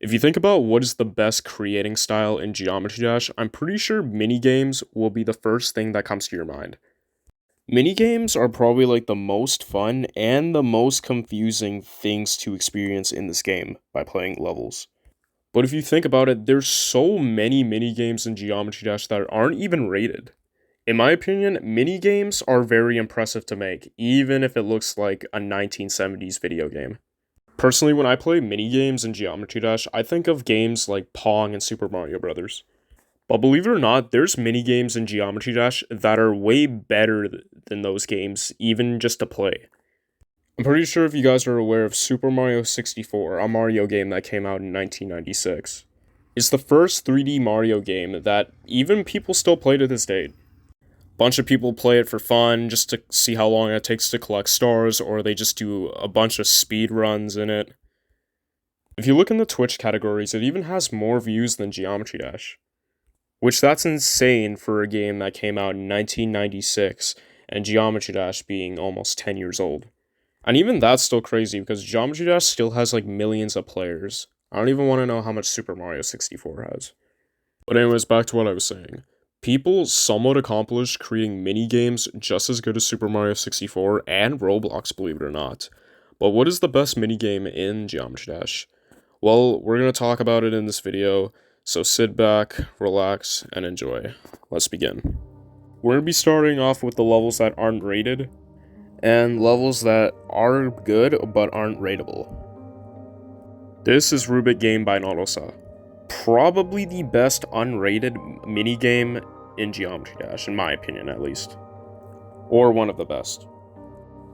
If you think about what is the best creating style in Geometry Dash, I'm pretty sure minigames will be the first thing that comes to your mind. Minigames are probably like the most fun and the most confusing things to experience in this game by playing levels. But if you think about it, there's so many minigames in Geometry Dash that aren't even rated. In my opinion, minigames are very impressive to make, even if it looks like a 1970s video game. Personally, when I play minigames in Geometry Dash, I think of games like Pong and Super Mario Bros. But believe it or not, there's minigames in Geometry Dash that are way better than those games, even just to play. I'm pretty sure if you guys are aware of Super Mario 64, a Mario game that came out in 1996. It's the first 3D Mario game that even people still play to this day. Bunch of people play it for fun, just to see how long it takes to collect stars, or they just do a bunch of speed runs in it. If you look in the Twitch categories, it even has more views than Geometry Dash. Which that's insane for a game that came out in 1996, and Geometry Dash being almost 10 years old. And even that's still crazy, because Geometry Dash still has like millions of players. I don't even want to know how much Super Mario 64 has. But anyways, back to what I was saying. People somewhat accomplished creating mini-games just as good as Super Mario 64 and Roblox, believe it or not. But what is the best mini-game in Geometry Dash? Well, we're going to talk about it in this video, so sit back, relax, and enjoy. Let's begin. We're going to be starting off with the levels that aren't rated, and levels that are good but aren't rateable. This is RubikGame by Notlsa. Probably the best unrated minigame in Geometry Dash, in my opinion at least. Or one of the best.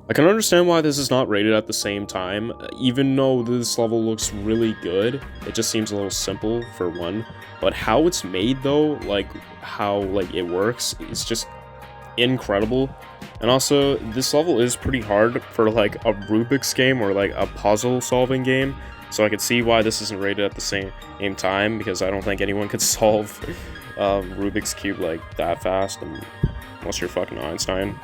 I can understand why this is not rated at the same time, even though this level looks really good. It just seems a little simple for one. But how it's made though, like how it works, is just incredible. And also, this level is pretty hard for like a Rubik's game or like a puzzle solving game. So I could see why this isn't rated at the same time, because I don't think anyone could solve Rubik's Cube like that fast, unless you're fucking Einstein.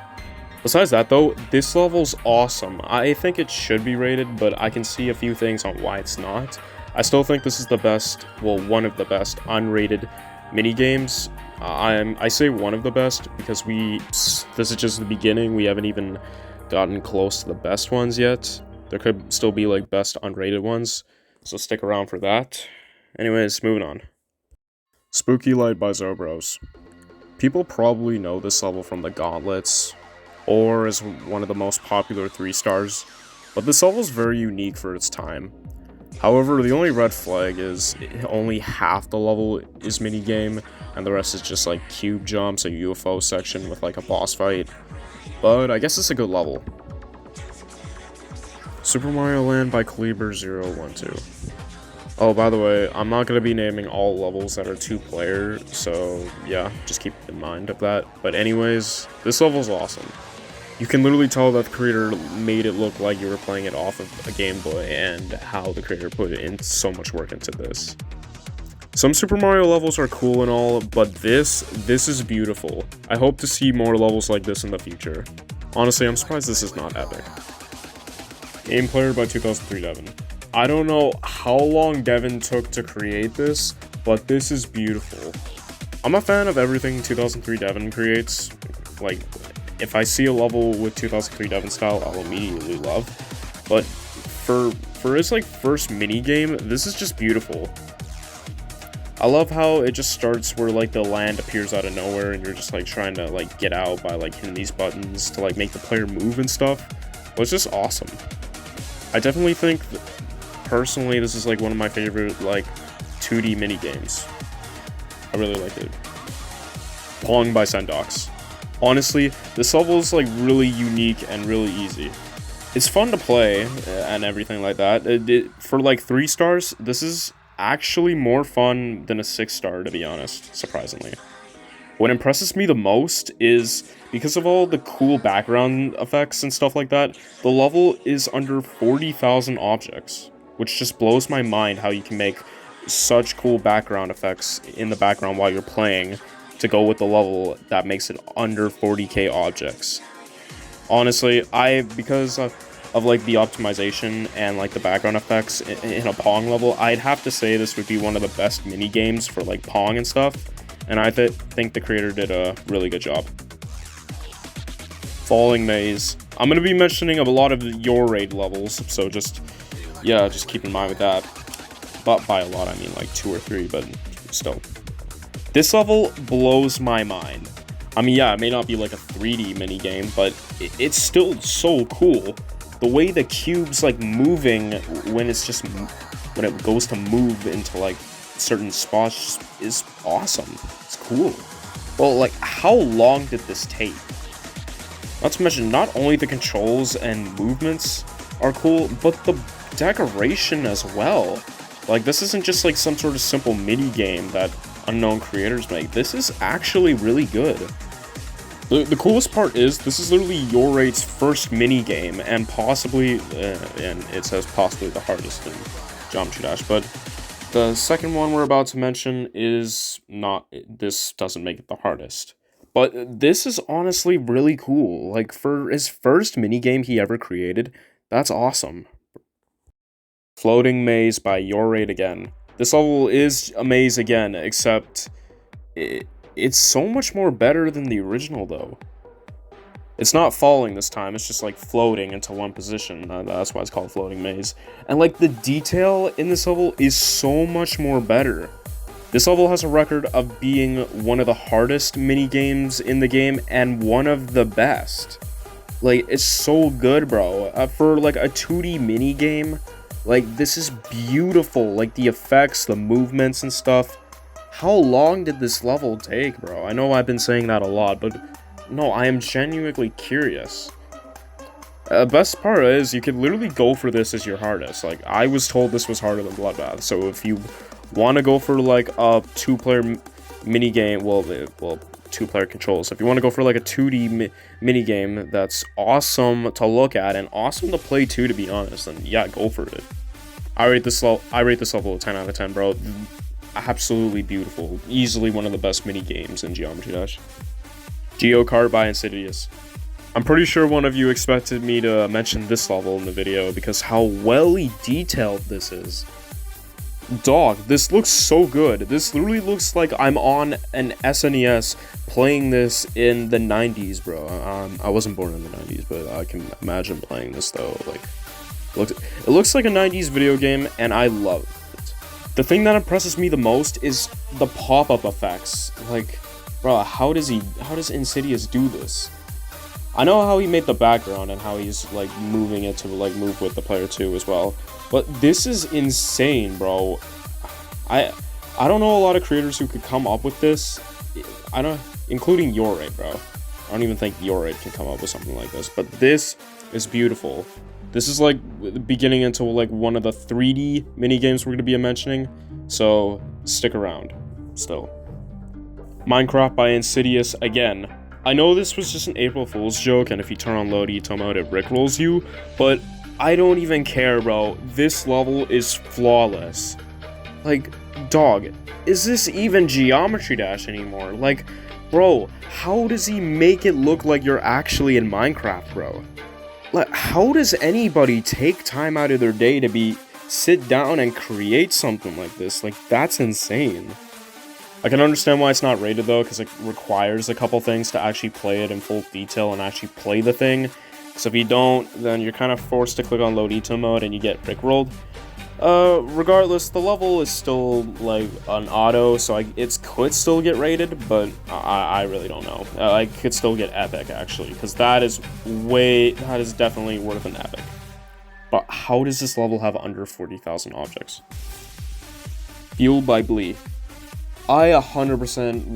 Besides that though, this level's awesome. I think it should be rated, but I can see a few things on why it's not. I still think this is the best, well, one of the best unrated minigames. I say one of the best because this is just the beginning. We haven't even gotten close to the best ones yet. There could still be like best unrated ones, so stick around for that. Anyways, moving on. Spooky Light by Zobros. People probably know this level from the Gauntlets, or as one of the most popular 3 stars, but this level is very unique for its time. However, the only red flag is only half the level is minigame, and the rest is just like cube jumps, a UFO section with like a boss fight. But I guess it's a good level. Super Mario Land by Kaliber012. Oh, by the way, I'm not going to be naming all levels that are 2-player, so yeah, just keep in mind of that. But anyways, this level's awesome. You can literally tell that the creator made it look like you were playing it off of a Game Boy, and how the creator put in so much work into this. Some Super Mario levels are cool and all, but this is beautiful. I hope to see more levels like this in the future. Honestly, I'm surprised this is not epic. Game Player by 2003 Devin. I don't know how long Devin took to create this, but this is beautiful. I'm a fan of everything 2003 Devin creates. Like, if I see a level with 2003 Devin style, I'll immediately love. But for his like first mini game, this is just beautiful. I love how it just starts where like the land appears out of nowhere and you're just like trying to like get out by like hitting these buttons to like make the player move and stuff. But it's just awesome. I definitely think, personally, this is like one of my favorite like 2D mini games. I really liked it. Pong by Sendox. Honestly, this level is like really unique and really easy. It's fun to play and everything like that. For like 3 stars, this is actually more fun than a 6-star, to be honest, surprisingly. What impresses me the most is, because of all the cool background effects and stuff like that, the level is under 40,000 objects, which just blows my mind how you can make such cool background effects in the background while you're playing to go with the level that makes it under 40k objects. Honestly, because of like the optimization and like the background effects in a Pong level, I'd have to say this would be one of the best mini games for like Pong and stuff, and I think the creator did a really good job. Falling Maze. I'm gonna be mentioning a lot of the Yoreid levels, so just keep in mind with that. But by a lot, I mean like 2 or 3, but still. This level blows my mind. I mean, yeah, it may not be like a 3D mini game, but it's still so cool. The way the cube's like moving when it goes to move into like certain spots is awesome. It's cool. Well, like, how long did this take? Not to mention, not only the controls and movements are cool, but the decoration as well. Like, this isn't just like some sort of simple mini game that unknown creators make. This is actually really good. The coolest part is, this is literally Yoreid's first mini game, and possibly, and it says possibly the hardest in Geometry Dash, but the second one we're about to mention is not, this doesn't make it the hardest. But this is honestly really cool. Like, for his first mini game he ever created, that's awesome. Floating Maze by Yoreid again. This level is a maze again, except it's so much more better than the original, though. It's not falling this time, it's just like floating into one position. That's why it's called Floating Maze. And like, the detail in this level is so much more better. This level has a record of being one of the hardest mini games in the game and one of the best. Like, it's so good, bro. For like a 2D mini game, like, this is beautiful. Like, the effects, the movements and stuff. How long did this level take, bro? I know I've been saying that a lot, but no, I am genuinely curious. Best part is, you could literally go for this as your hardest. Like, I was told this was harder than Bloodbath, so if you want to go for like a 2-player mini game, well, 2-player controls. If you want to go for like a 2D mini game that's awesome to look at and awesome to play too, to be honest, then yeah, go for it. I rate this level a 10 out of 10, bro. Absolutely beautiful. Easily one of the best mini games in Geometry Dash. Geo Kart by Incidius. I'm pretty sure one of you expected me to mention this level in the video because how well detailed this is. Dog, this looks so good. This literally looks like I'm on an SNES playing this in the 90s, bro. I wasn't born in the 90s, but I can imagine playing this though. Like, it looks like a 90s video game, and I love it. The thing that impresses me the most is the pop-up effects. Like, bro, how does Insidious do this? I know how he made the background and how he's like moving it to like move with the player too as well. But this is insane, bro. I don't know a lot of creators who could come up with this. Including Yoreid, bro. I don't even think Yoreid can come up with something like this. But this is beautiful. This is like beginning into like one of the 3D mini games we're gonna be mentioning. So stick around. Still. Minecraft by Incidius again. I know this was just an April Fool's joke, and if you turn on Load Eto mode, it rickrolls you, but I don't even care, bro. This level is flawless. Like, dog, is this even Geometry Dash anymore? Like, bro, how does he make it look like you're actually in Minecraft, bro? Like, how does anybody take time out of their day to sit down and create something like this? Like, that's insane. I can understand why it's not rated though, because it requires a couple things to actually play it in full detail and actually play the thing. So if you don't, then you're kind of forced to click on Load Eto mode and you get rickrolled. Regardless, the level is still like an auto, so it could still get rated, but I really don't know. I could still get epic actually, because that is definitely worth an epic. But how does this level have under 40,000 objects? Fueled by Glee. I 100%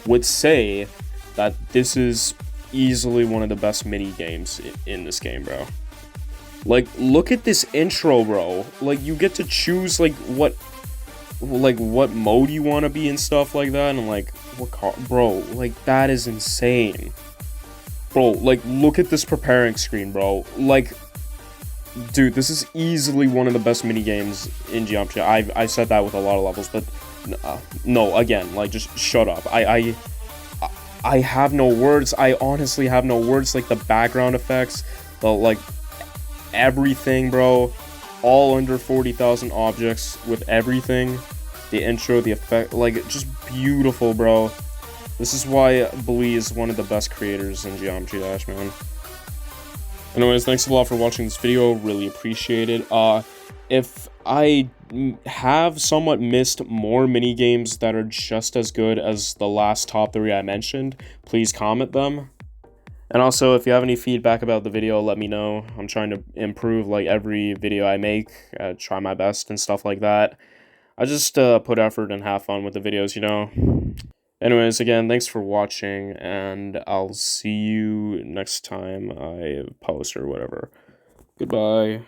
would say that this is easily one of the best mini games in this game, bro. Like, look at this intro, bro. Like, you get to choose like what mode you want to be and stuff like that, and like what car, bro. Like, that is insane, bro. Like, look at this preparing screen, bro. Like, dude, this is easily one of the best mini games in Geometry. I said that with a lot of levels, but no, again, like, just shut up. I have no words. I honestly have no words. Like the background effects, the like everything, bro. All under 40,000 objects with everything. The intro, the effect, like just beautiful, bro. This is why Blee is one of the best creators in Geometry Dash, man. Anyways, thanks a lot for watching this video. Really appreciate it. If I have somewhat missed more mini games that are just as good as the last top 3 I mentioned, please comment them. And also, if you have any feedback about the video, let me know. I'm trying to improve like every video I make, try my best and stuff like that. I just put effort and have fun with the videos, you know. Anyways, again, thanks for watching, and I'll see you next time I post or whatever. Goodbye.